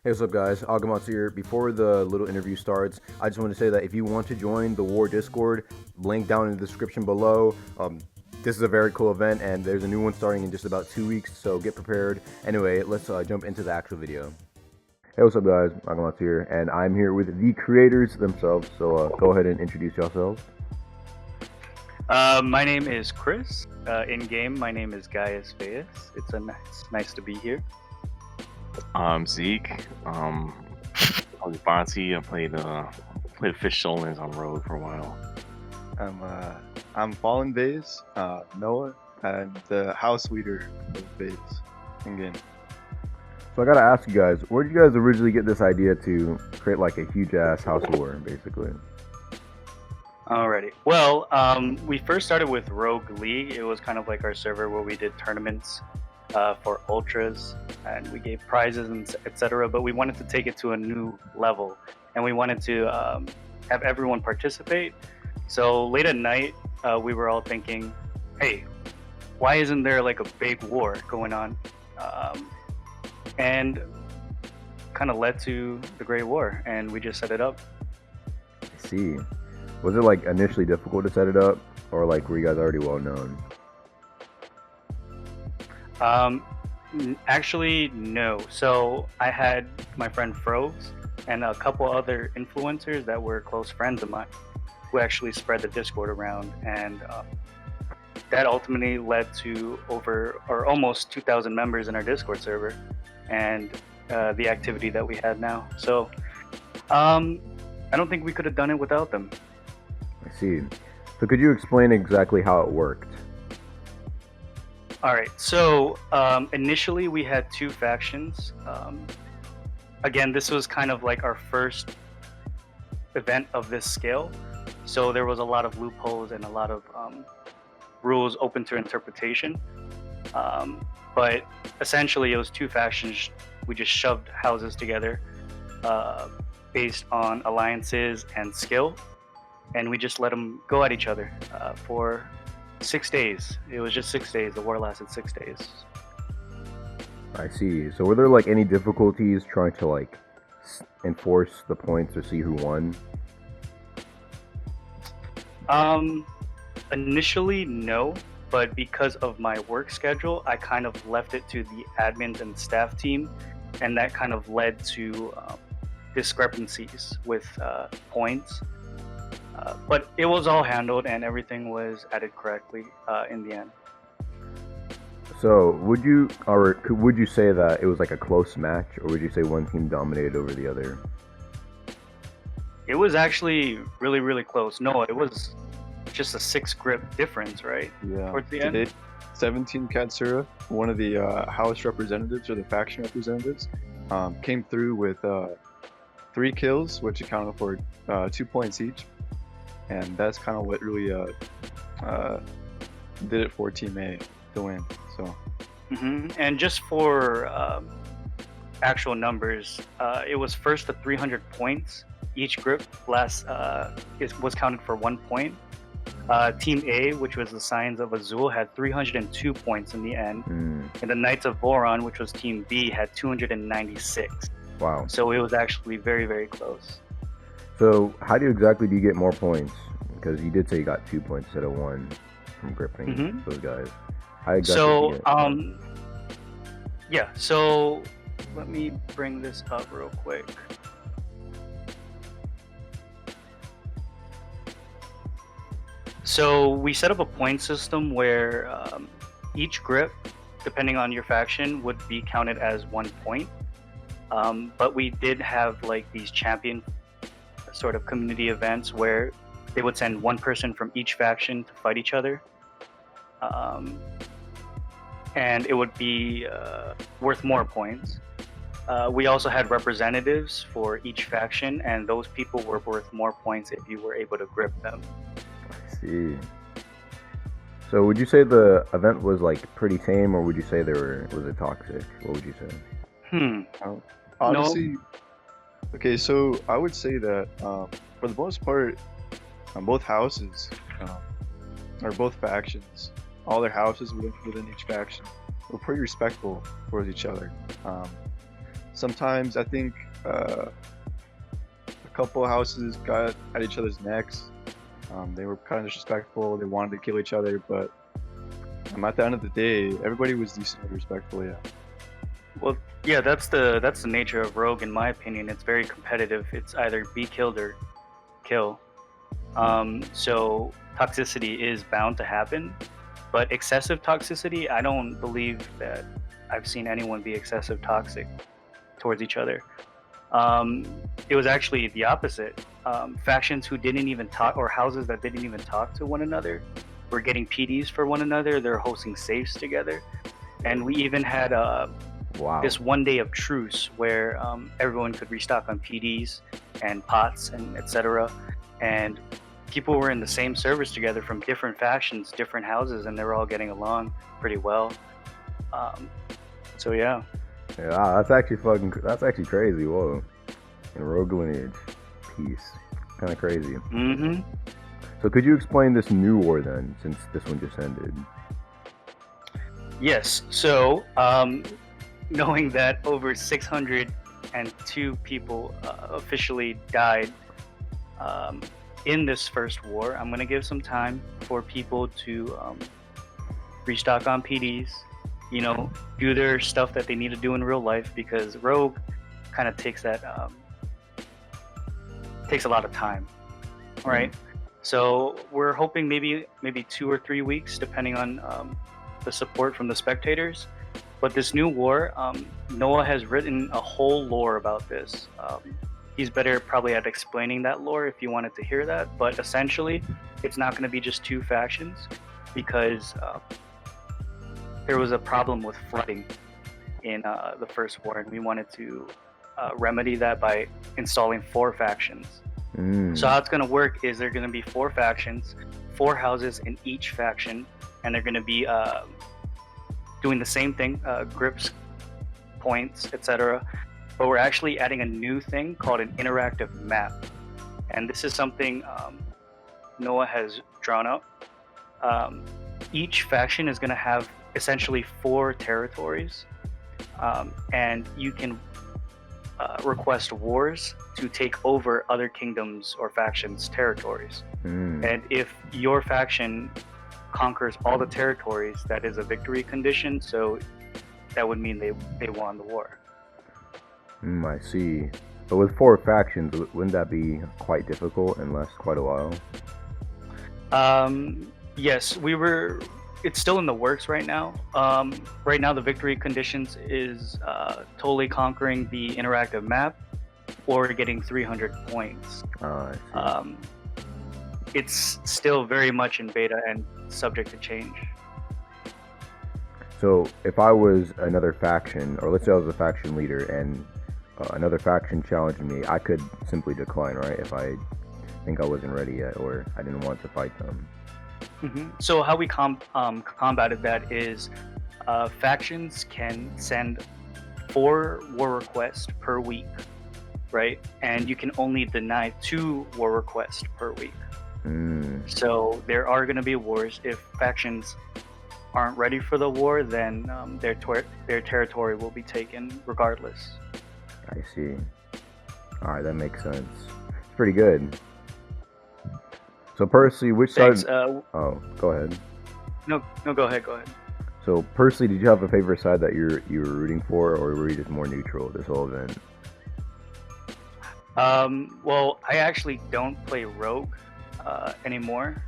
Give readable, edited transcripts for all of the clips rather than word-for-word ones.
Hey, what's up, guys? Agamatsu here. Before the little interview starts, I just want to say that if you want to join the War Discord, link down in the description below. This is a very cool event, and there's a new one starting in just about 2 weeks, so get prepared. Anyway, let's jump into the actual video. Hey, what's up, guys? Agamatsu here, and I'm here with the creators themselves, so go ahead and introduce yourselves. My name is Chris. In game, my name is GAIA. It's nice to be here. I'm Zeke. I was Bonsi. I played Fish Solons on Road for a while. I'm Fallen Vase, Noah, and the house leader of Vase in game. So I gotta ask you guys, where did you guys originally get this idea to create like a huge ass house war, basically? Alrighty. Well, we first started with Rogue League. It was kind of like our server where we did tournaments for ultras, and we gave prizes and etc. But we wanted to take it to a new level, and we wanted to have everyone participate. So late at night, we were all thinking, "Hey, why isn't there like a big war going on?" And kind of led to the Great War, and we just set it up. I see. Was it like initially difficult to set it up, or like were you guys already well known? Actually, no. So I had my friend Froze and a couple other influencers that were close friends of mine who actually spread the Discord around, and that ultimately led to almost 2,000 members in our Discord server and the activity that we had now. So I don't think we could have done it without them. I see. So could you explain exactly how it worked? All right, so initially we had two factions. Again, this was kind of like our first event of this scale, so there was a lot of loopholes and a lot of rules open to interpretation. But essentially it was two factions. We just shoved houses together based on alliances and skill, and we just let them go at each other for 6 days. It was just 6 days. The war lasted 6 days. I see. So were there like any difficulties trying to like enforce the points to see who won? Initially, no, but because of my work schedule, I kind of left it to the admins and staff team, and that kind of led to discrepancies with points. But it was all handled and everything was added correctly in the end. So would you say that it was like a close match, or would you say one team dominated over the other? It was actually really, really close. No, it was just a 6 grip difference, right? Yeah. Towards the Today, end. 17 Katsura, one of the house representatives or the faction representatives, came through with 3 kills, which accounted for 2 points each. And that's kind of what really did it for Team A to win. So. And just for actual numbers, it was first to 300 points. Each grip was counted for 1 point. Team A, which was the Scions of Azul, had 302 points in the end. And the Knights of Voron, which was Team B, had 296. Wow. So it was actually very, very close. So how do you get more points? Because you did say you got 2 points instead of 1 from gripping those guys. How exactly So do you get yeah, so let me bring this up real quick. So we set up a point system where each grip, depending on your faction, would be counted as 1 point. But we did have like these champion sort of community events where they would send one person from each faction to fight each other. And it would be worth more points. We also had representatives for each faction, and those people were worth more points if you were able to grip them. I see. So would you say the event was like pretty tame, or would you say was it toxic? What would you say? Honestly, no. Okay, so I would say that for the most part, both houses or both factions, all their houses within each faction were pretty respectful towards each other. sometimes I think a couple houses got at each other's necks. They were kind of disrespectful. They wanted to kill each other, but at the end of the day, everybody was decently respectful. Yeah. Well, yeah, that's the nature of Rogue, in my opinion. It's very competitive. It's either be killed or kill. So toxicity is bound to happen, but excessive toxicity, I don't believe that I've seen anyone be excessive toxic towards each other. It was actually the opposite. Factions who didn't even talk, or houses that didn't even talk to one another, were getting PDs for one another. They're hosting safes together, and we even had Wow. this one day of truce where everyone could restock on PDs and pots and etc. And people were in the same servers together from different factions, different houses, and they were all getting along pretty well. So yeah. Yeah, that's actually crazy. Whoa. In Rogue Lineage. Peace. Kind of crazy. Mm-hmm. So could you explain this new war then, since this one just ended? Yes. So knowing that over 602 people officially died in this first war, I'm going to give some time for people to restock on PDs, you know, do their stuff that they need to do in real life, because Rogue kind of takes that takes a lot of time, right? So we're hoping maybe 2 or 3 weeks, depending on the support from the spectators. But this new war, Noah has written a whole lore about this. He's better probably at explaining that lore if you wanted to hear that. But essentially, it's not going to be just two factions, because there was a problem with flooding in the first war, and we wanted to remedy that by installing 4 factions. So how it's going to work is there are going to be 4 factions, 4 houses in each faction, and they're going to be doing the same thing, grips, points, etc. But we're actually adding a new thing called an interactive map, and this is something Noah has drawn up. Each faction is going to have essentially 4 territories, and you can request wars to take over other kingdoms or factions' territories. And if your faction conquers all the territories, that is a victory condition, so that would mean they won the war. I see. But with 4 factions, wouldn't that be quite difficult and last quite a while? Yes, it's still in the works right now. Right now the victory conditions is totally conquering the interactive map or getting 300 points. I see. It's still very much in beta and subject to change. So if I was another faction, or let's say I was a faction leader and another faction challenged me, I could simply decline, right? If I think I wasn't ready yet, or I didn't want to fight them. So how we combated that is factions can send 4 war requests per week, right? And you can only deny 2 war requests per week. So there are going to be wars. If factions aren't ready for the war, then their territory will be taken regardless. I see. Alright, that makes sense. It's pretty good. So personally, which Thanks. side... oh, go ahead. No, go ahead. So personally, did you have a favorite side that you were rooting for, or were you just more neutral this whole event? Well, I actually don't play Rogue anymore,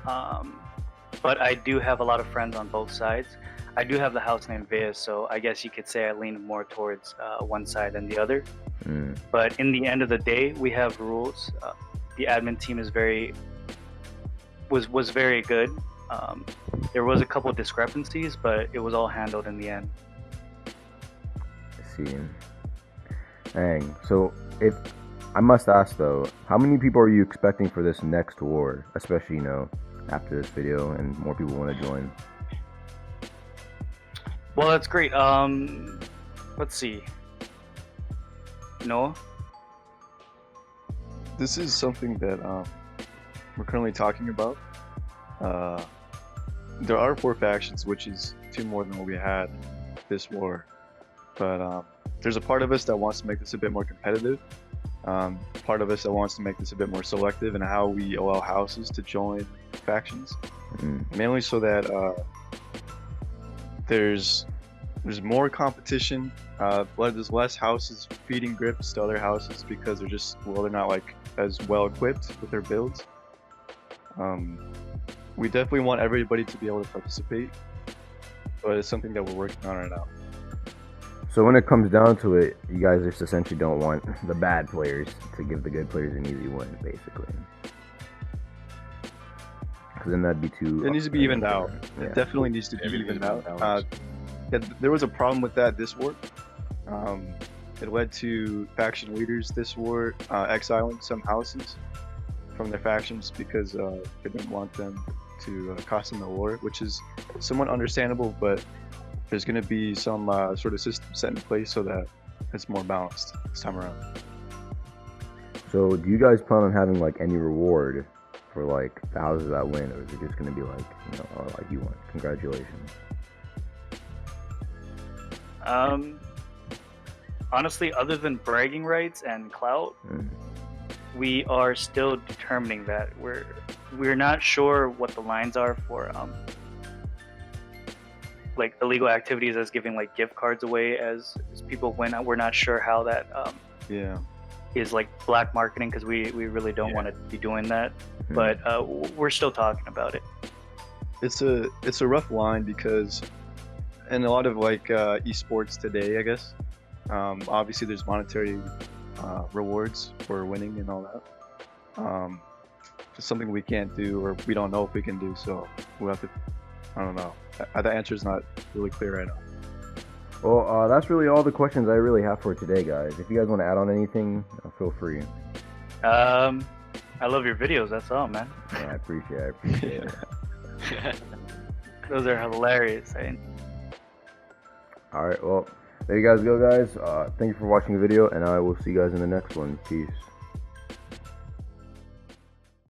but I do have a lot of friends on both sides. I do have the house named Veas, so I guess you could say I lean more towards one side than the other. But in the end of the day, we have rules. The admin team is was very good. There was a couple of discrepancies, but it was all handled in the end. I see. Dang. So if I must ask though, how many people are you expecting for this next war? Especially, after this video and more people want to join. Well, that's great. Let's see. Noah? This is something that we're currently talking about. There are 4 factions, which is 2 more than what we had this war. But there's a part of us that wants to make this a bit more competitive. Part of us that wants to make this a bit more selective in how we allow houses to join factions, mainly so that there's more competition. There's less houses feeding grips to other houses because they're not like as well equipped with their builds. We definitely want everybody to be able to participate, but it's something that we're working on right now. So when it comes down to it, you guys just essentially don't want the bad players to give the good players an easy win, basically. Because then that'd be too... It needs to be evened out. Yeah. It definitely needs to be evened out. Yeah, there was a problem with that this war. It led to faction leaders this war exiling some houses from their factions because they didn't want them to cost them the war, which is somewhat understandable, but there's going to be some sort of system set in place so that it's more balanced this time around. So do you guys plan on having like any reward for like the houses that win, or is it just going to be like, you know, oh, like you won, congratulations? Honestly, other than bragging rights and clout, we are still determining that. We're not sure what the lines are for like illegal activities as giving like gift cards away as people win. We're not sure how that is like black marketing, because we really don't want to be doing that. But we're still talking about it. It's a rough line because in a lot of like esports today, I guess, obviously there's monetary rewards for winning and all that. It's something we can't do, or we don't know if we can do, so we'll have to, I don't know. The answer is not really clear right now. Well, that's really all the questions I really have for today, guys. If you guys want to add on anything, feel free. I love your videos, that's all, man. Yeah, I appreciate it. Those are hilarious. Alright, well, there you guys go, guys. Thank you for watching the video, and I will see you guys in the next one. Peace.